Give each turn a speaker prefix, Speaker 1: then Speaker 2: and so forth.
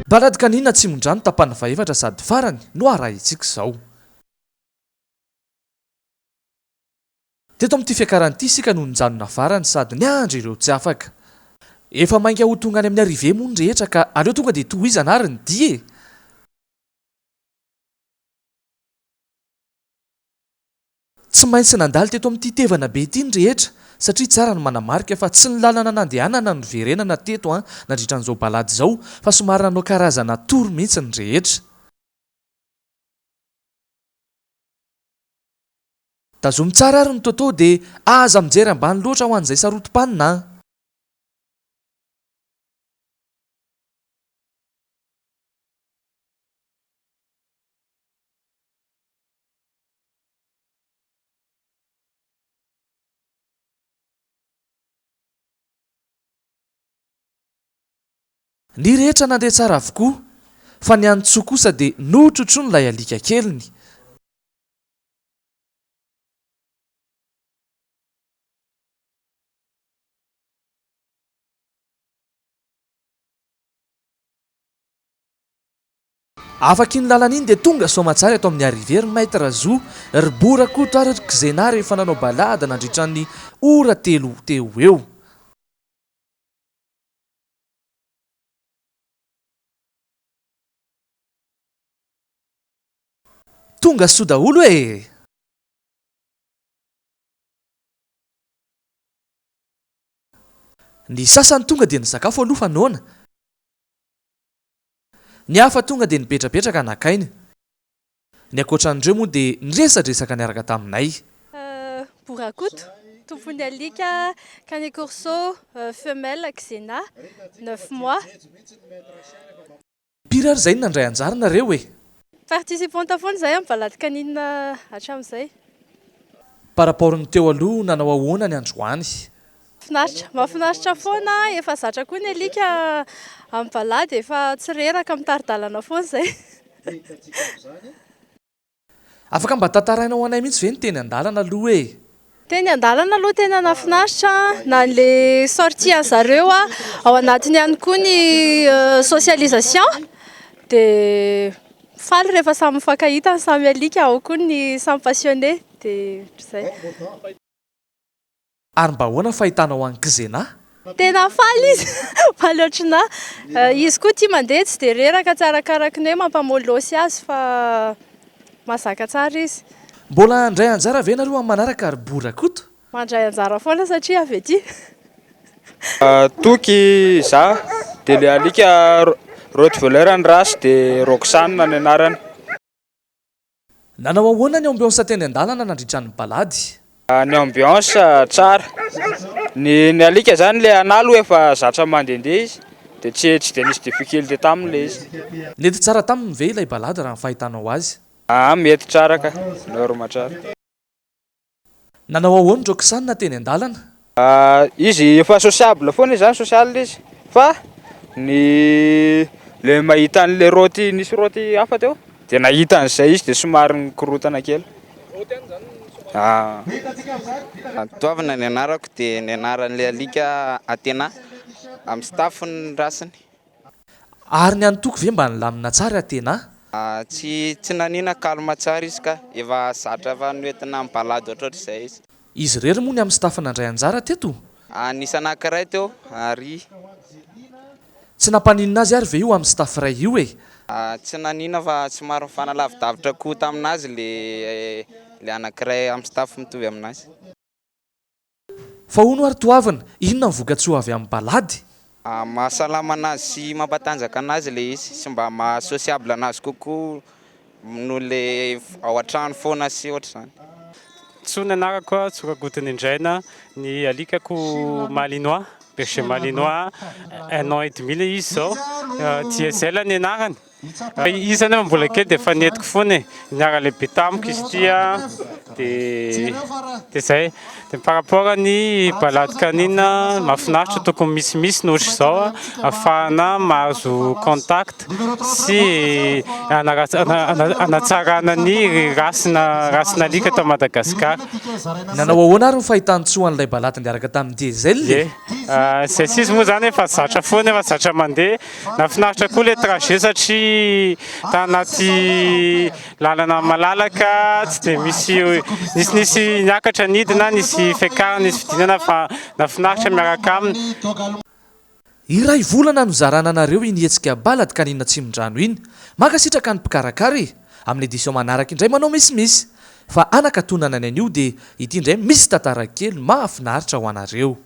Speaker 1: Balady kanina tsy mondrano tapana faefatra sady farany no arahintsika izao. Teto amin'ity fiakaran'ity isika no nijanona farany sady niandry ireo tsy afaka. Efa mainka ho tonga any amin'ny arive moa ny rehetra ka aleo tonga dia tohizana ary ny dia. Tsy maintsy nandalo teto amin'ity tevana be ity ny rehetra satria tsara ny manamarika fa tsy ny lalana nandehanana no verenana teto nandritra an'izao balady izao fa somary nanao karazana toro mihitsy ny rehetra. Tazomy tsara ary ny totò dia aza mijery ambany loatra ho an'izay sarotom-panina. Ny rehetra nandeha tsara avokoa fa ny antsoa kosa dia notrotro n'ilay alika keliny. Afaky ny lalana iny dia tonga soamatsara eto amin'ny arivery maître Razoa ry Borakoto ary ry Kizena rehefa nanao balada nandritra ny ora telo teo eo. Tonga soa daholo e! Ny sasany tonga dia nisakafo aloha fa noana. Ny hafa tonga dia nipetrapetraka nakainy. Ny ankoatran'ireo moa dia niresadresaka niaraka taminay.
Speaker 2: Borakoto, tompony alika, Canet Corso, femelle, Kizena, 9 mois.
Speaker 1: Piry ary izay ny nandray anjara nareo e?
Speaker 2: Participante foana izay amin'ny balady kanina hatramin'izay.
Speaker 1: Par rapport ny teo aloha nanao ahoana ny androany?
Speaker 2: Finaritra, mahafinaritra foana, efa zatra koa ny alika amin'ny balady, efa tsy reraka mitaridalana foana izay.
Speaker 1: Afaka mba tantarainao anay mihitsy ve ny teny an-dalana aloha e?
Speaker 2: Teny an-dalana aloha tena nahafinaritra na le sortie zareo ao anatiny ihany koa ny socialisation dia faly rehefa samy mifankahita ny samy alika, ao koa ny samy passionné dia izay.
Speaker 1: Ary mba ahoana fahitanao an'i Kizena?
Speaker 2: Tena faly izy, faly ohatrana. Izy koa tia mandeha tsy dia reraka tsara karaky ny hoe mampamolosy azy fa mazaka tsara izy.
Speaker 1: Mbola handray anjara ve nareo amin'ny manaraka ry Borakoto?
Speaker 2: Mandray anjara foana satria avy ety.
Speaker 3: Toky za dia ilay alika Rottweiler ny rasy dia Roxane ny anarany.
Speaker 1: Nanao ahoana ny ambiansa teny an-dalana nandritra ny balady?
Speaker 3: Ny ambiance tsara. Ny alika zany ilay analo efa zatra mandehandeha izy dia tsy dia nisy difficulté tamin'ilay izy.
Speaker 1: Nety tsara taminy ve ilay balady raha ny fahitanao azy?
Speaker 3: Mety tsara ka, norma tsara.
Speaker 1: Nanao ahoana Roxane teny an-dalana?
Speaker 3: Izy efa sociable foana izy zany, social izy. Fa le mahita an'ilay roty, nisy roty hafa teo dia nahita an'izay izy dia somary nikorotana kely.
Speaker 4: Toavana ny anarako dia ny anaran'ilay alika Atena amin'ny staff ny rasiny.
Speaker 1: Ary ny antoko ve mba nilamina tsara Atena?
Speaker 4: Tsy nanina kalma tsara izy ka efa zatra fa noentina amin'ny balady ohatr'izay izy.
Speaker 1: Izy rery moa ny amin'ny staff nandray anjara teto?
Speaker 4: Nisy anankiray teo ary
Speaker 1: tsy nampaninina azy ary ve io amin'ny staff ray io e?
Speaker 4: Tsy nanina fa somary mifanalavi-davitra koa taminazy le anankiray amin'ny staff mitovy aminazy.
Speaker 1: Fa hono ary toavana, inona ny vokatsoa avy amin'ny balady?
Speaker 4: Mahasalama anazy sy mampatanjaka anazy le izy sy mba mahasosiable anazy kokoa noho le ao an-trano foana sy ohatr'izany.
Speaker 5: Tsony anarako Tsoragodiny Indraina, ny alikako Malinois, berger Malinois, 1 an et demi ilay izy izao, diesel ny anarany. Izy nefa mbola kely dia efa netiko foana e. Niara lehibe tamiko izy ity dia zay. Dia par rapport ny balady kanina mahafinaritra tokony misy nohatry izao ahafahana mahazo contact sy hanatsarana ny rasina alika eto Madagasikara.
Speaker 1: Nanao ahoana ary ny fahitantsoan'ilay balady niaraka tamin'ny diesel?
Speaker 5: Zay sisy moa zany efa zatra foana efa zatra mandeha. Nafinaritra koa le trajet satria tanaty lalana malalaka tsy dia nisy niakatra nidina nisy fiakarana nisy fidinana fa nafinaritra miaraka aminy.
Speaker 1: Iray volana no zarana anareo inihetsika balady kanina Tsimondrano iny. Makasitraka ny mpikarakara e. Amin'ny édition manaraka indray manao misimisy. Fa anakatonana ny anio dia ity indray misy tantara kely mahafinaritra ho anareo.